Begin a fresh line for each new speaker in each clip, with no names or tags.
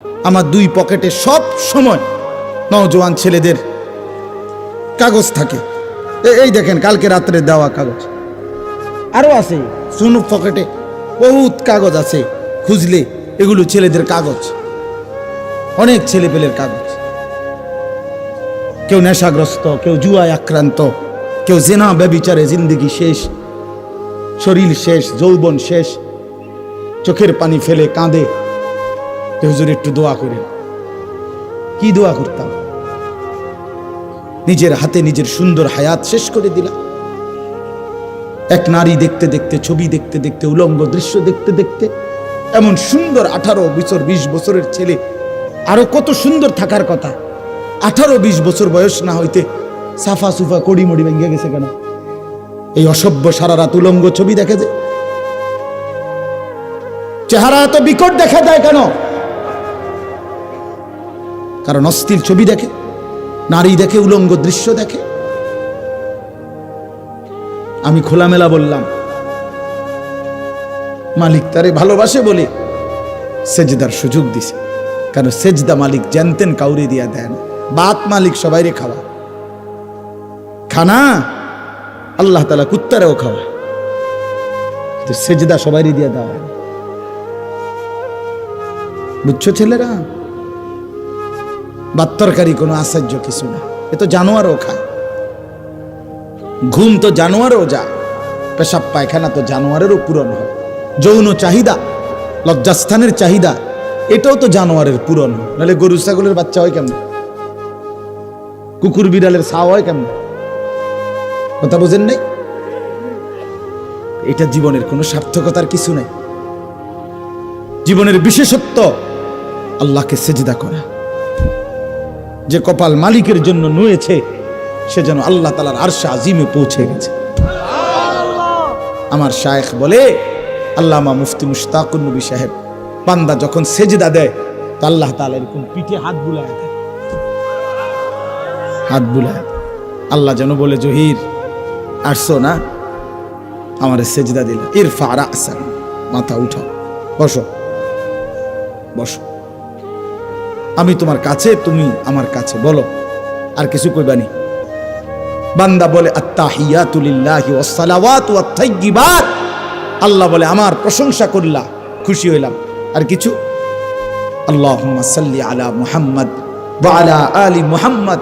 আমার দুই পকেটে সব সময় নওজোয়ান ছেলেদের কাগজ থাকে। এই দেখেন কালকে রাত্রে দেওয়া কাগজ, আরো আছে সুনুক পকেটে বহুত কাগজ আছে, খুঁজলে এগুলো ছেলেদের কাগজ, অনেক ছেলে পেলের কাগজ। কেউ নেশাগ্রস্ত, কেউ জুয়ায় আক্রান্ত, কেউ জেনা ব্যভিচারে জিন্দেগি শেষ, শরীর শেষ, যৌবন শেষ, চোখের পানি ফেলে কাঁদে। হুজুর একটু দোয়া করেন। কি দোয়া করতাম? নিজের হাতে নিজের সুন্দর হায়াত শেষ করে দিলাম। এক নারী দেখতে দেখতে, ছবি দেখতে দেখতে, উলঙ্গ দৃশ্য দেখতে দেখতে, এমন সুন্দর 18 বছর 20 বছরের ছেলে, আরো কত সুন্দর থাকার কথা, 18-20 বছর বয়স না হইতে সাফা সুফা কড়ি মড়ি ভেঙে গেছে কেন? এই অসভ্য সারা রাত উলঙ্গ ছবি দেখে যে, চেহারা এত বিকট দেখা যায় কেন? কারণ অস্থির ছবি দেখে, নারী দেখে, উলঙ্গ দৃশ্য দেখে। আমি খোলামেলা বললাম, মালিক তারে ভালোবাসে বলে সেজদার সুযোগ দিছে। কারণ সেজদা মালিক জানতেন কাউরে দিয়া দেন, বাত মালিক সবাইরে খাওয়া, খানা আল্লাহ তাআলা কুত্তারেও খাওয়া, তো সেজদা সবাইরে দিয়া দেওয়া। বুঝছো ছেলেরা? বাত্তরকারী কোনো আশ্চর্য কিছু না, এ তো জানোয়ারও খায়। ঘুম তো জানোয়ারও যা, পেশাব পায়খানা তো জানোয়ারেরও পূরণ হয়। যৌন চাহিদা, লজ্জাস্থানের চাহিদা, এটাও তো জানোয়ারের পূরণ হয়। নাহলে গরু ছাগলের বাচ্চা হয় কেমন? কুকুর বিড়ালের ছাও হয় কেমন? কথা বোঝেন নাই? এটা জীবনের কোনো সার্থকতার কিছু নাই। জীবনের বিশেষত্ব আল্লাহকে সেজদা করা। যে কপাল মালিকের জন্য নুয়েছে, সে যেন আল্লাহ তাআলার আরশে আজিমে পৌঁছে গেছে। আমার শায়েখ বলে, আল্লামা মুফতি মুশতাকুন নবী সাহেব, বান্দা যখন সেজদা দেয় তো আল্লাহ তাআলা এরকম পিঠে হাত বুলায় দেয়, হাত বুলায়। আল্লাহ যেন বলে, জহির আসছো না, আমার সেজদা দিল, ইরফা রাসাক, মাথা উঠাও, বসো বসো, আমি তোমার কাছে, তুমি আমার কাছে, বলো আর কিছু কইবানি। বান্দা বলে, আত্তাহিয়াতু লিল্লাহি ওয়াস সালাওয়াতু ওয়াত তাইয়্যিবাত, আল্লাহ বলে আমার প্রশংসা করলা, খুশি হইলাম। আর কিছু? আল্লাহুম্মা সাল্লি আলা মুহাম্মদ ওয়া আলা আলি মুহাম্মদ,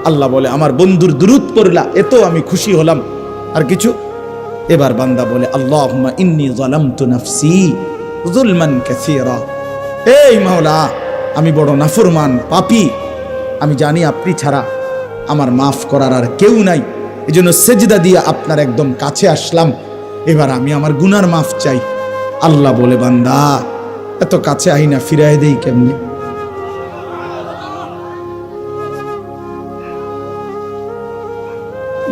আল্লাহ বলে আমার বন্ধুর দুরূদ পড়লা, এতো আমি খুশি হলাম। আর কিছু? এবার বান্দা বলে, আল্লাহুম্মা ইন্নী যালামতু নাফসি যুলমান কাসীরা, এই মাওলা আমি বড় নাফরমান পাপী, আমি জানি আপনি ছাড়া আমার মাফ করার আর কেউ নাই, এজন্য সেজদা দিয়ে আপনার একদম কাছে আসলাম, এবার আমি আমার গুনার মাফ চাই। আল্লাহ বলে, বান্দা এত কাছে আই না, ফিরাই দেই কেমনে?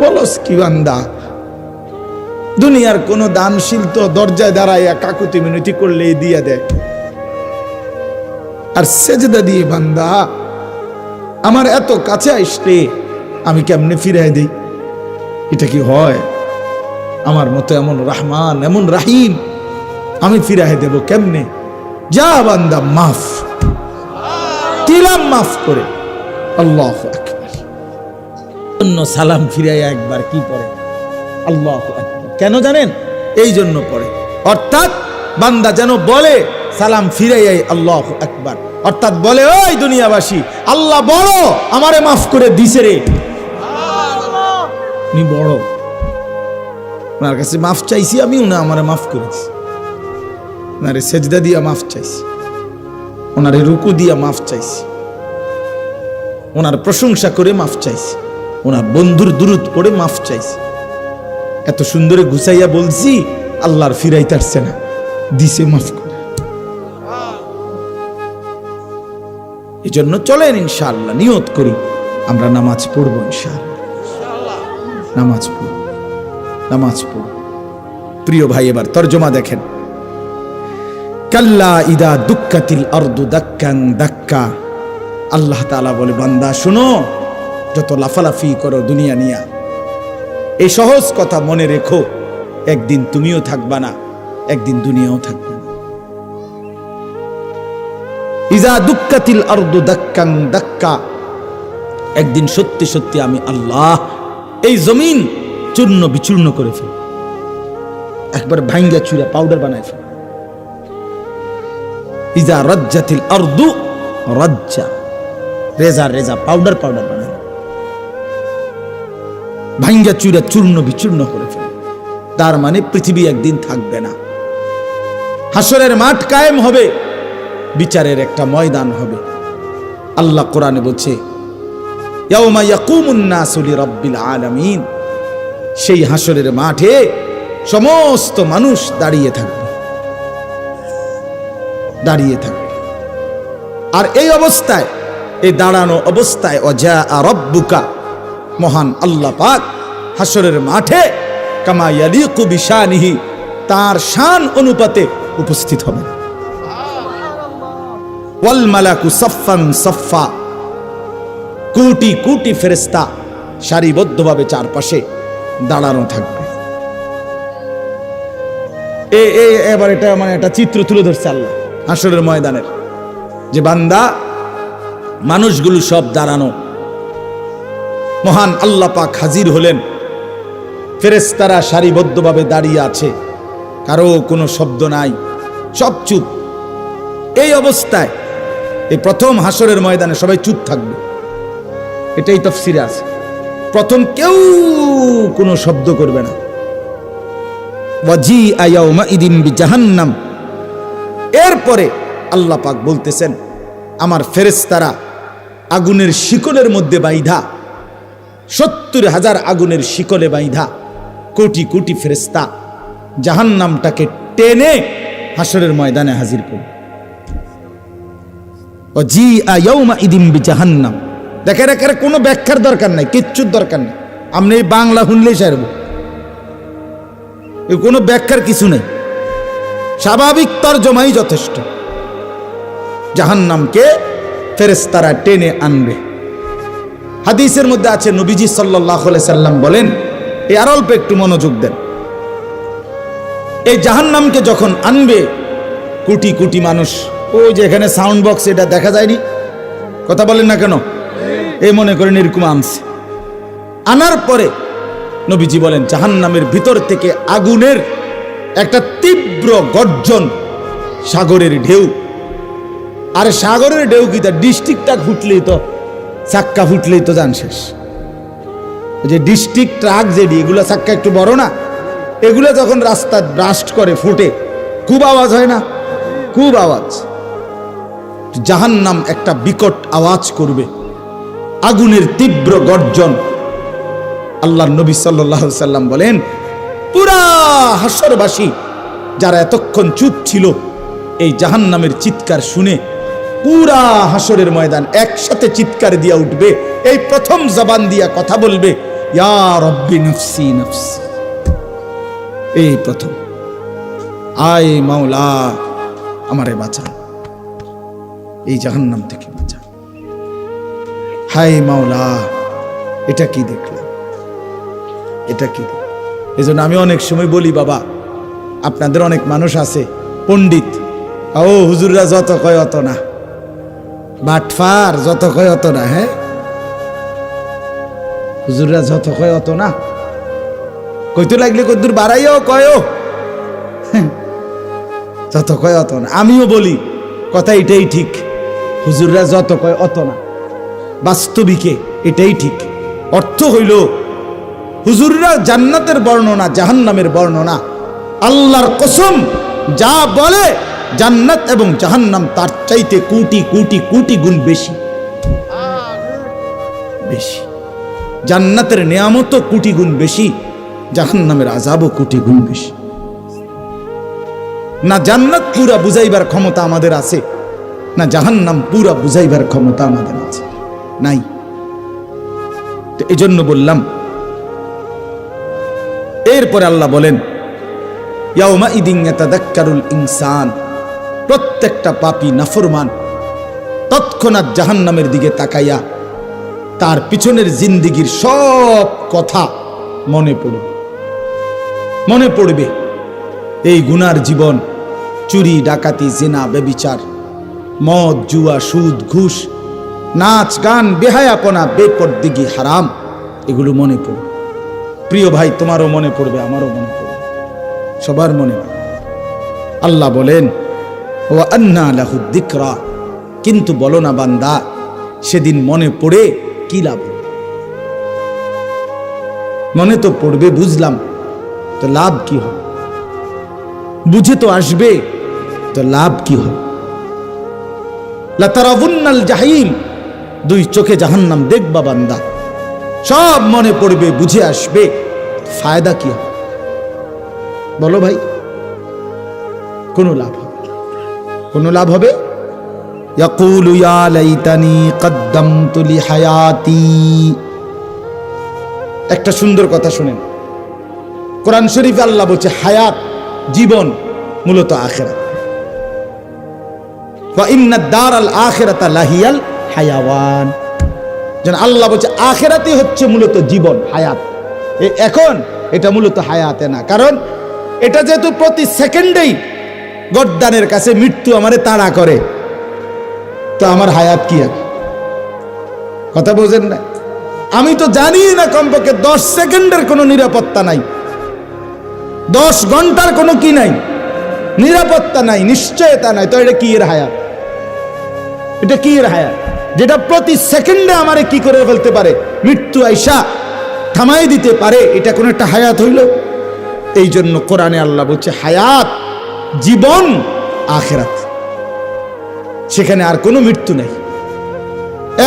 বলস কি বান্দা? দুনিয়ার কোন দানশীল তো দরজায় দাঁড়াইয়া কাকুতি মিনতি করলে দিয়া দেয়, আর সেজদা দিয়ে বান্দা আমার এত কাছে আসলে আমি কেমনে ফিরাই দেই? এটা কি হয়? আমার মতো এমন রহমান, এমন রাহিম আমি ফিরাই দেব কেমনে? যা বান্দা, মাফ দিলাম, মাফ করে। আল্লাহু আকবার। অন্য সালাম ফিরাইয়া একবার কি পড়ে? আল্লাহু আকবার। কেন জানেন? এই জন্য পড়ে, অর্থাৎ বান্দা যেন বলে সালাম ফিরাইয়াই আল্লাহু আকবার, অর্থাৎ বলে, ওই দুনিয়াবাসী, আল্লাহ বড়, আমারে মাফ করে দিছে রে, উনি বড়, ওনার কাছে মাফ চাইছি আমি, উনি আমারে মাফ করেছি। ওনারে সেজদা দিয়া মাফ চাইছি, ওনারে রুকু দিয়া মাফ চাইছি, ওনার প্রশংসা করে মাফ চাইছি, ওনার বন্ধুর দুরূদ পড়ে মাফ চাইছি। এত সুন্দরে গুছাইয়া বলছি, আল্লাহর ফিরাইতে আসছে না, দিছে মাফ করে। এই জন্য চলেন ইনশাআল্লাহ নিয়ত করি আমরা নামাজ পড়বো, ইনশাআল্লাহ নামাজ পড়ব, নামাজ পড়ব। প্রিয় ভাই, এবার তরজমা দেখেন। কাল্লা ইদা দুক্কাতিল আরদু দাক্কান দাক্কা, আল্লাহ তাআলা বলে, বান্দা শুনো, যত লাফালাফি করো দুনিয়া নিয়া, এই সহজ কথা মনে রেখো, একদিন তুমিও থাকবা না, একদিন দুনিয়াও থাকবে না। ইজা দুক্কাতিল আরদু দাক্কাং দাক্কা, একদিন সত্যি সত্যি আমি আল্লাহ এই জমিন চূর্ণ বিচূর্ণ করে ফেল, একবার ভাঙ্গা চুরা পাউডার বানায় ফেল। ইজা রাজ্জাতিল আরদু রাজ্জা, রেজা রেজা পাউডার পাউডার বানায়, ভাঙ্গা চুরা চূর্ণ বিচূর্ণ করে ফেল। তার মানে পৃথিবী একদিন থাকবে না, হাসরের মাঠ কায়েম হবে, বিচারের একটা ময়দান হবে। আল্লাহ কোরআনে বলছে ইয়াউমা ইয়াকুমুন নাসু লিরাব্বিল আলামিন, সেই হাসরের মাঠে সমস্ত মানুষ দাঁড়িয়ে থাকবে, দাঁড়িয়ে থাকবে। আর এই অবস্থায়, এই দাঁড়ানো অবস্থায় ওয়াজা রাব্বুকা, মহান আল্লাহ পাক হাসরের মাঠে কামা ইয়ালিকু বিশানিহি, তার শান অনুপাতে উপস্থিত হবেন। ওয়াল মালাকু সাফফান সাফফা, কোটি কোটি ফেরেশতা সারিবদ্ধভাবে চারপাশে দাঁড়ানো থাকবে। এবার এটা মানে একটা চিত্র তুলে ধরছে আল্লাহ হাসরের ময়দানের, যে বান্দা মানুষগুলো সব দাঁড়ানো, মহান আল্লাহ পাক হাজির হলেন, ফেরেশতারা সারিবদ্ধভাবে দাঁড়িয়ে আছে, কারো কোনো শব্দ নাই, সব চুপ। এই অবস্থায় এই প্রথম হাসরের ময়দানে সবাই চুপ থাকবে, এটাই তাফসীরে আছে। প্রথম কেউ কোনো শব্দ করবে না। ওয়াজিআ ইয়াউমাইদিন বিজাহান্নাম, এরপরে আল্লাহ পাক বলতেছেন আমার ফেরেশতারা আগুনের শিকলের মধ্যে বাইধা, 70,000 আগুনের শিকলে বাইধা কোটি কোটি ফেরেশতা জাহান্নামটাকে টেনে হাসরের ময়দানে হাজির করবে। ওয়াজিআ ইয়াউমাইদিন বিজাহান্নাম, দেখেন একের কোনো ব্যাখ্যার দরকার নাই, কিচ্ছুর দরকার নেই, আপনি এই বাংলা শুনলেই সারব, কোনো ব্যাখ্যার কিছু নেই, স্বাভাবিক তর্জমাই যথেষ্ট। জাহান্নামকে ফেরেশতারা টেনে আনবে। হাদিসের মধ্যে আছে নবীজি সাল্লাল্লাহু আলাইহি সাল্লাম বলেন, এই আর অল্প একটু মনোযোগ দেন, এই জাহান্নামকে যখন আনবে কোটি কোটি মানুষ, ওই যে এখানে সাউন্ড বক্স, এটা দেখা যায়নি, কথা বলেন না কেন, এই মনে করেন এরকম আনছে। আনার পরে নবীজি বলেন জাহান্নামের ভিতর থেকে আগুনের একটা তীব্র গর্জন, সাগরের ঢেউ। আর সাগরের ঢেউ কি তার ডিস্ট্রিক্টটা ফুটলেই তো, চাক্কা ফুটলেই তো যান শেষ। যে ডিস্ট্রিক্ট ট্রাক যেটি, এগুলো চাক্কা একটু বড় না, এগুলো যখন রাস্তা ব্রাস্ট করে ফুটে খুব আওয়াজ হয় না, খুব আওয়াজ। জাহান্নাম একটা বিকট আওয়াজ করবে, আগুনের তীব্র গর্জন। আল্লাহর নবী সাল্লাল্লাহু আলাইহি সাল্লাম বলেন পুরা হাসরবাসী যারা এতক্ষণ চুপ ছিল, এই জাহান্নামের চিৎকার শুনে পুরা হাসরের ময়দান একসাথে চিৎকার দিয়া উঠবে, এই প্রথম জবান দিয়া কথা বলবে ইয়া রব্বি নফসি নফসি, এই প্রথম, আয় মাওলা আমারে বাঁচা, এই জাহান্নাম থেকে বাঁচা, হায় মাওলা এটা কি দেখলাম, এটা কি। এজন্য আমি অনেক সময় বলি, বাবা আপনাদের অনেক মানুষ আছে পণ্ডিত, ও হুজুররা যত কয় অত না, বাটফার যত কয় অত না, হ্যাঁ হুজুররা যত কয় অত না, কইতে লাগলে কদ্দুর বাড়াইও কয়ও, যত কয় অত না। আমিও বলি কথা এটাই ঠিক, হুজুররা যত কয় অত না, বাস্তবিকে এটাই ঠিক। অর্থ হইল হুজুররা জান্নাতের বর্ণনা জাহান্নামের বর্ণনা, আল্লাহর কসম যা বলে জান্নাত এবং জাহান্নাম তার চাইতে কোটি কোটি কোটি গুণ বেশি, বেশি। জান্নাতের নিয়ামত কোটি গুণ বেশি, জাহান্নামের আযাবও কোটি গুণ বেশি। না জান্নাত পুরা বুঝাইবার ক্ষমতা আমাদের আছে, না জাহান্নাম পুরা বুঝাইবার ক্ষমতা আমাদের আছে, নাই। তো এই জন্য বললাম। এরপরে আল্লাহ বলেন ইয়াউমাইদিন ইয়াতাযাক্কারুল ইনসান, প্রত্যেকটা পাপী নাফরমান তৎক্ষণাৎ জাহান্নামের দিকে তাকাইয়া তার পিছনের জিন্দেগির সব কথা মনে পড়বে, মনে পড়বে। এই গুনার জীবন, চুরি ডাকাতি জিনা ব্যভিচার, মদ, জুয়া, সুদ, ঘুষ, নাচ, গান, বেহায়াপনা, বেপরদিগি, হারাম, এগুলো মনে পড়ে। প্রিয় ভাই, তোমারও মনে পড়বে, আমারও মনে পড়বে, সবার মনে পড়বে। আল্লাহ বলেন ওয়া আন্না লাহু যিকরা, কিন্তু বলো না বান্দা, সেদিন মনে পড়ে কি লাভ? মনে তো পড়বে, বুঝলাম, তো লাভ কি হবে? বুঝে তো আসবে, তো লাভ কি হবে? লাতারাবুন্নাল জাহিম, দুই চোখে জাহান্নাম দেখবা বান্দা, সব মনে পড়বে, বুঝে আসবে, ফায়দা কি হবে? বলো ভাই, কোনো লাভ হবে? কোনো লাভ হবে? ইয়াকুলু ইয়া লাইতানি কদ্দামতু লিহায়াতি। একটা সুন্দর কথা শুনেন, কোরআন শরীফে আল্লাহ বলছে হায়াত, জীবন মূলত আখিরাত। ওয়া ইন্নাদ দারাল আখিরাতা লাহিয়াল হায়াওয়ান। যেন আল্লাহ বলছে আখিরাতই হচ্ছে মূলত জীবন, হায়াত। এখন এটা মূলত হায়াতে না, কারণ এটা যেহেতু প্রতি সেকেন্ডেই গর্দানের কাছে মৃত্যু আমারে তাড়া করে, তো আমার হায়াত কি আছে? কথা বোঝেন না? আমি তো জানি না কমপক্ষে 10 সেকেন্ডের কোনো নিরাপত্তা নাই, 10 ঘন্টার কোনো কি নাই, নিরাপত্তা নাই, নিশ্চয়তা নাই, তো এটা কি এর হায়াত? এটা কি এর হায়াত যেটা প্রতি সেকেন্ডে আমারে কি করে ফেলতে পারে? মৃত্যু আইসা থামাই দিতে পারে। এটা কোন একটা হায়াত হইল? এই জন্য কোরআনে আল্লাহ বলছে হায়াত, জীবন আখিরাত, সেখানে আর কোনো মৃত্যু নেই।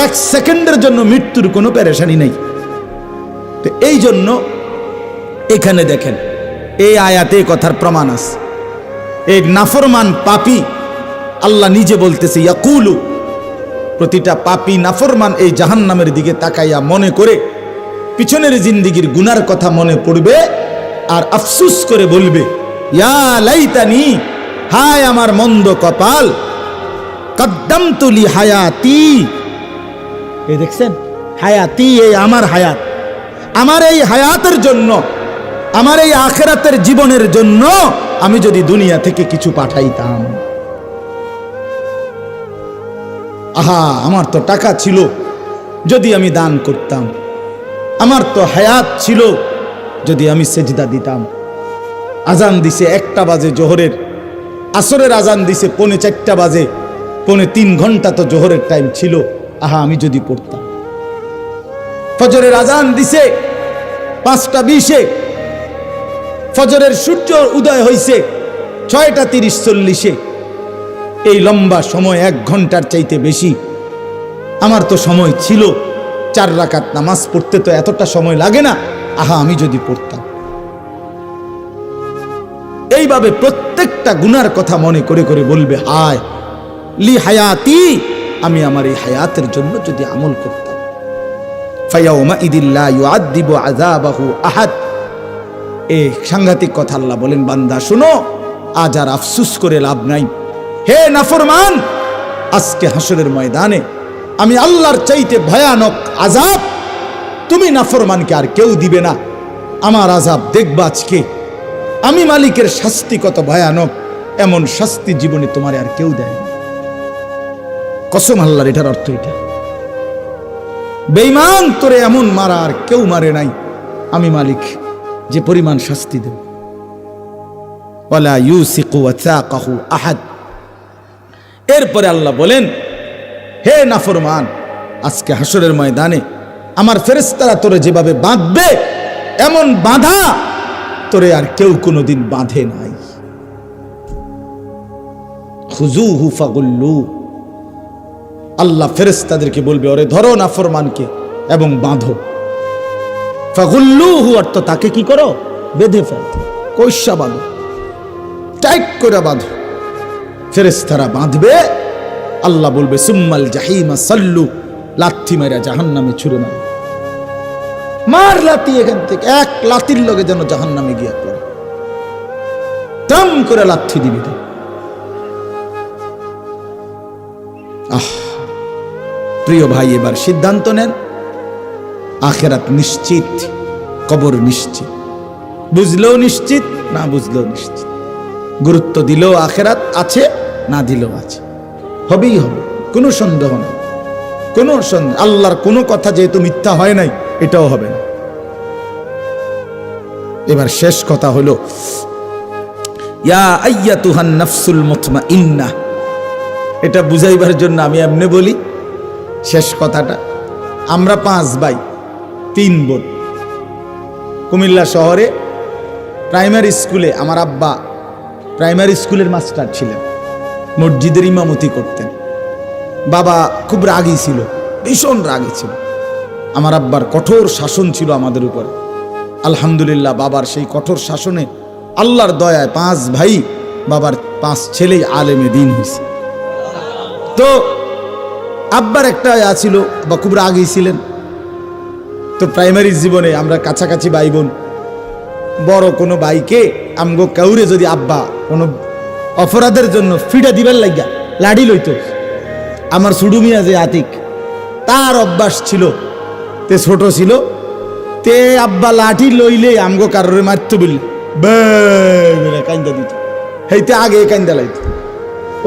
1 সেকেন্ডের জন্য মৃত্যুর কোনো পেরেশানি নেই। তো এই জন্য এখানে দেখেন, এই আয়াতে কথার প্রমাণ আছে। এই নাফরমান পাপী, আল্লাহ নিজে বলতেছে ইয়াকুলু, প্রতিটা পাপী নাফরমান এই জাহান্নামের দিকে তাকাইয়া মনে করে পিছনের জিন্দিগির গুনার কথা মনে পড়বে আর আফসুস করে বলবে ইয়া লাইতানি, হায় আমার মন্দ কপাল, কদ্দামতু লিহায়াতি। এই দেখছেন, হায়াতি, এই আমার হায়াত, আমার এই হায়াতের জন্য, আমার এই আখিরাতের জীবনের জন্য আমি যদি দুনিয়া থেকে কিছু পাঠাইতাম। আহা, আমার তো টাকা ছিল, যদি আমি দান করতাম। আমার তো হায়াত ছিল, যদি আমি সেজদা দিতাম। আজান দিছে 1টা বাজে জোহরের, আসরের আজান দিছে 3:45 বাজে, 3.25 ঘন্টা তো জোহরের টাইম ছিল। আহা, আমি যদি পড়তাম। ফজরের আজান দিছে 5:20, ফজরের সূর্য উদয় হইছে 6:30-40। এই লম্বা সময় 1 ঘন্টার চাইতে বেশি আমার তো সময় ছিল। 4 রাকাত নামাজ পড়তে তো এতটা সময় লাগে না। আহা, আমি যদি পড়তাম। এইভাবে প্রত্যেকটা গুনার কথা মনে করে করে বলবে হায় লি হায়াতি, আমি আমার এই হায়াতের জন্য যদি আমল করতাম। ফায়াউমা ইদিল্লা ইউআযিবু আযাবাহু আহাদ। এই সাংঘাতিক কথা আল্লাহ বলেন, বান্দা শুনো, আজ আর আফসুস করে লাভ নাই। হে নাফরমান, আজকে হাসরের ময়দানে আমি আল্লাহর চাইতে ভয়ানক আযাব তুমি নাফরমানকে আর কেউ দিবে না। আমার আযাব দেখবা আজকে, আমি মালিকের শাস্তি কত ভয়ানক, এমন শাস্তি জীবনে তোমার আর কেউ দেয় না। কসম আল্লাহর, এটার অর্থ এটা। বেঈমান, তোরে এমন মারা আর কেউ মারে নাই, আমি মালিক যে পরিমাণ শাস্তি দেব। ওয়ালা ইউসিকু ওয়াসাকাহু আহাদ। এরপরে আল্লাহ বলেন, হে নাফরমান, আজকে হাসরের ময়দানে আমার ফেরেশতারা তোরে যেভাবে বাঁধবে, এমন বাঁধা তোরে আর কেউ কোনোদিন বাঁধে নাই। খুজুহু ফাগুল্লু। আল্লাহ ফেরেশতাদেরকে বলবে, ওরে ধরো নাফরমানকে এবং বাঁধো। ফাগুল্লুহু অর্থ তাকে কি করো? বেঁধে ফেলো, কইসা বাঁধো, টাইট করে বাঁধো। ফেরেশতারা বাঁধবে, আল্লাহ বলবে সুম্মাল জাহিমা সাল্লু, লাথি মেরা জাহান্নামে ছুঁড়ে মারো। মার লাথি এখান থেকে, 1 লাথির লগে যেন জাহান্নামে গিয়া পড়ে, টাম করে লাথি দিবি। আহ প্রিয় ভাই, এবার সিদ্ধান্ত নেন, আখিরাত নিশ্চিত, কবর নিশ্চিত, বুঝলেও নিশ্চিত, না বুঝলেও নিশ্চিত। গুরুত্ব দিলেও আখিরাত আছে, না দিলেও আছে। হবেই হবে, কোনো সন্দেহ নেই, কোনো সন্দেহ। আল্লাহর কোনো কথা যেহেতু মিথ্যা হয় নাই, এটাও হবে না। এবার শেষ কথা হলো, ইয়া আইয়াতুহান নাফসুল মুতমাইন্নাহ, এটা বুঝাইবার জন্য আমি এমনি বলি শেষ কথাটা। আমরা 5 ভাই 3 বোন। কুমিল্লা শহরে প্রাইমারি স্কুলে আমার আব্বা প্রাইমারি স্কুলের মাস্টার ছিলেন, মসজিদের ইমামতি করতেন। বাবা খুব রাগী ছিল, ভীষণ রাগী ছিল। আমার আব্বার কঠোর শাসন ছিল আমাদের উপরে। আলহামদুলিল্লাহ, বাবার সেই কঠোর শাসনে আল্লাহর দয়ায় 5 ভাই, বাবার 5 ছেলেই আলেমে দ্বীন হয়েছে। তো আব্বার একটা ছিল, বা খুব রাগী ছিলেন। তো প্রাইমারি জীবনে আমরা কাছাকাছি ভাই বোন, বড় কোনো ভাইকে আমগো কাউরে যদি আব্বা কোনো অপরাধের জন্য ফিডা দিবার লাগিয়া লাঠি লইত, আমার সুডু মিয়া যে আতিক, তার অভ্যাস ছিল, তে ছোট ছিল, তে আব্বা লাঠি লইলে আমগো কারোরে মারত বললে কান্দা দিত, হেইতে আগে কান্দা লাইত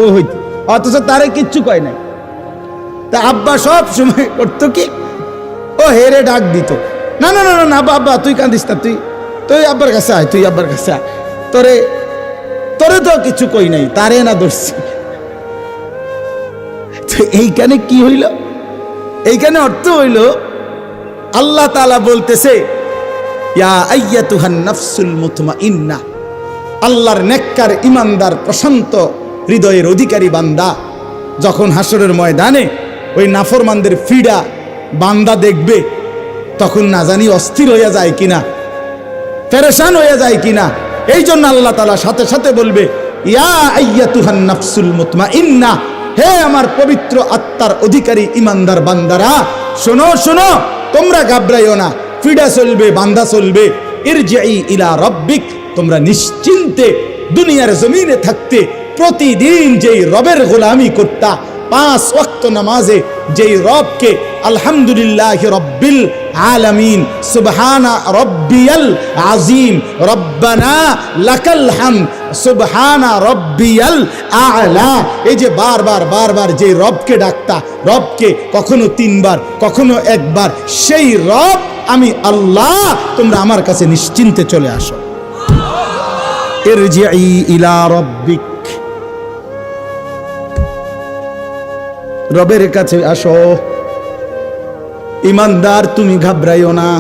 ও হইত, অথচ তারে কিচ্ছু কয় নাই। তা আব্বা সব সময় করতো কি, ও হেরে ডাক দিত, না না না না আব্বা তুই কান্দিস না, তুই আব্বার কাছে আয়, তুই আব্বার কাছে আয়, তোরে তো কিছু কই নাই, তারে না ধরছি। তো এইখানে কি হইল, এইখানে অর্থ হইল আল্লাহ তাআলা বলতেছে, ইয়া আইয়াতুহান নাফসুল মুতমাইন্নাহ, আল্লাহর নেককার ইমানদার প্রশান্ত হৃদয়ের অধিকারী বান্দা যখন হাসরের ময়দানে ওই নাফরমানদের ফিডা বান্দা দেখবে, তখন না জানি অস্থির হয়ে যায় কিনা, পেরেশান হয়ে যায় কিনা। এই জন্য আল্লাহ তাআলা সাথে সাথে বলবে, ইয়া আইয়াতুহান নাফসুল মুতমাইন্নাহ, হে আমার পবিত্র আত্মার অধিকারী ইমানদার বান্দারা, শোনো শোনো, তোমরা ঘাবড়াইও না, ফিডা চলবে, বান্দা চলবে। ইরজিই ইলা রাব্বিক, তোমরা নিশ্চিন্তে দুনিয়ার জমিনে থাকতে প্রতিদিন যেই রবের গোলামি করতা, 5 ওয়াক্ত নামাজে যেই রবকে আলহামদুলিল্লাহ রব্বিল আলামিন, সুবহানা রব্বিয়াল আযীম, রব্বানা লাকাল হামদ, সুবহানা রব্বিয়াল আ'লা, এই যে বারবার যে রবকে ডাকতা, রবকে কখনো 3 বার কখনো 1 বার, সেই রব আমি আল্লাহ, তোমরা আমার কাছে নিশ্চিন্তে চলে আসো। ইরজিই ইলা রাব্বিক, রবের কাছে আসো। ইমানদার তুমি ঘাবড়াইও না,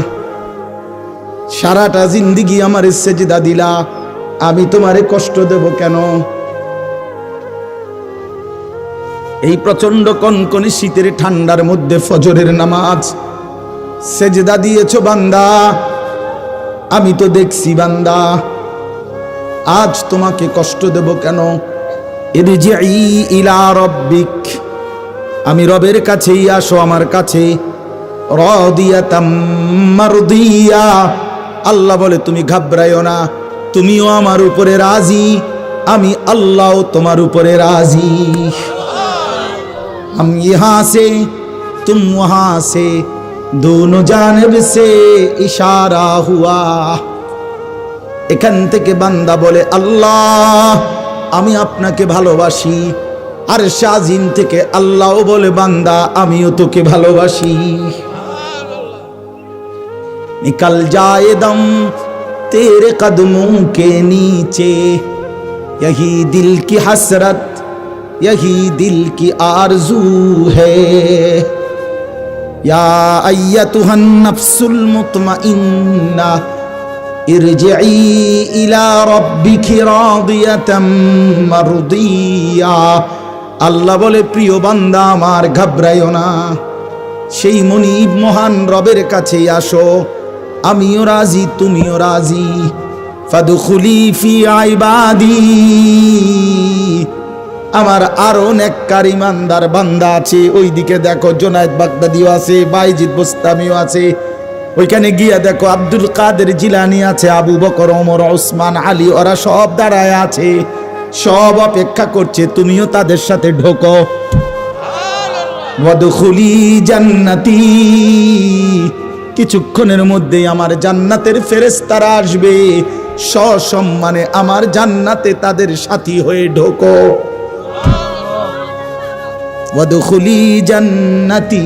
সারাটা জিন্দেগি আমার সেজদা দিলা, আমি তোমারে কষ্ট দেব কেন? এই প্রচন্ড কনকনে শীতের ঠান্ডার মধ্যে ফজরের নামাজ সেজদা দিয়েছো বান্দা, আমি তো দেখছি বান্দা, আজ তোমাকে কষ্ট দেব কেন? ইরজিই ইলা রাব্বিক, আমি রবের কাছেই আসো, আমার কাছে। রাদিয়াতাম মারদিয়া, আল্লাহ বলে তুমি ঘাবড়াইও না, তুমিও আমার উপরে রাজি, আমি আল্লাহও তোমার উপরে রাজি। हम यहाँ से तुम वहाँ से, दोनों जानिब से इशारा हुआ। এখান থেকে বান্দা বলে, আল্লাহ আমি আপনাকে ভালোবাসি, আর শাজিম থেকে আল্লাহও বলে, বান্দা আমিও তোকে ভালোবাসি। निकल जाए दम तेरे कदमों के नीचे, यही दिल की हसरत, यही दिल की आरज़ू है। या अय्यतुहन नफ्सुल मुतमइन्ना, इरजिई इला रब्बिकी रादियाताम मारदिया। আল্লাহ বলে, প্রিয় বান্দা আমার ঘাবড়াইও না, সেই মনিব মহান রবের কাছে আসো, আমিও রাজি তুমিও রাজি। ফাদখুলি ফি ইবাদি, আমার আরো নেককার ইমানদার বান্দা আছে, ওইদিকে দেখো জুনায়েদ বাগদাদিও আছে, বাইজিদ বুস্তামিও আছে, ওইখানে গিয়া দেখো আব্দুল কাদের জিলানী আছে, আবু বকর, ওমর, ওসমান, আলী, ওরা সব দাঁড়ায় আছে, সব অপেক্ষা করছে, তুমিও তাদের সাথে ঢোকো। ওয়াদখুলি জান্নাতি, কিছুক্ষণের মধ্যে আমার জান্নাতের ফেরেশতারা আসবে, সসম্মানে আমার জান্নাতে তাদের সাথী হয়ে ঢোকো। ওয়াদখুলি জান্নাতি,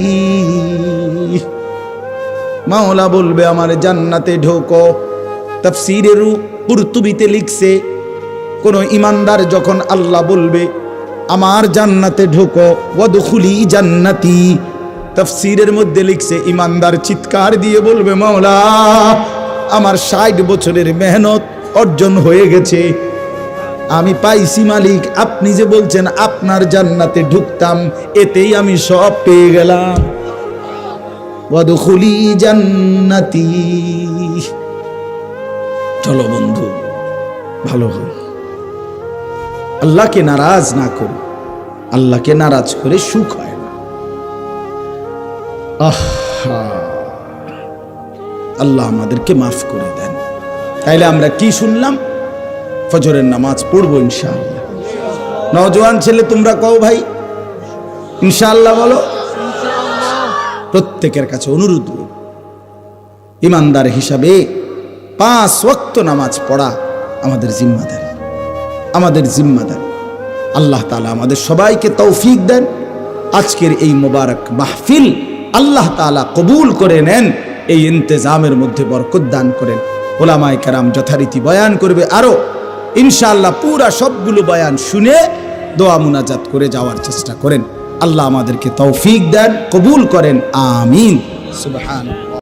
মাওলা বলবে আমার জান্নাতে ঢোকো। তাফসীরের কুরতুবিতে লিখছে কোন ইমানদার যখন আল্লাহ বলবে আমার জান্নাতে ঢোকো, ওয়াদখুলি জান্নাতি, তাফসীরের মধ্যে লিখছে ইমানদার চিৎকার দিয়ে বলবে মাওলা আমার 60 বছরের মেহনত অর্জন হয়ে গেছে, আমি পাইছি মালিক, আপনি যে বলছেন আপনার জান্নাতে ঢুকতাম এতেই আমি সব পেয়ে গেলাম। ওয়াদখুলি জান্নাতি। চলো বন্ধু ভালো হয়, আল্লাহকে নারাজ না করে, আল্লাহকে নারাজ করে সুখ হয় না। আল্লাহ আমাদেরকে মাফ করে দেন। তাইলে আমরা কি শুনলাম? ফজরের নামাজ পড়বো ইনশাআল্লাহ। নওজোয়ান ছেলে তোমরা কও ভাই ইনশাআল্লাহ বলো। প্রত্যেকের কাছে অনুরোধ, ইমানদার হিসাবে 5 ওয়াক্ত নামাজ পড়া আমাদের জিম্মাদারি, আমাদের জিম্মাদারি। আল্লাহ তাআলা আমাদের সবাইকে তৌফিক দেন। আজকের এই মোবারক মাহফিল আল্লাহ তাআলা কবুল করে নেন, এই ইন্তেজামের মধ্যে বরকত দান করেন। ওলামায়ে কেরাম যথারীতি বয়ান করবে, আরো ইনশাআল্লাহ পুরা সবগুলো বয়ান শুনে দোয়া মুনাজাত করে যাওয়ার চেষ্টা করেন। আল্লাহ আমাদেরকে তৌফিক দেন, কবুল করেন, আমিন। সুবহানাল্লাহ।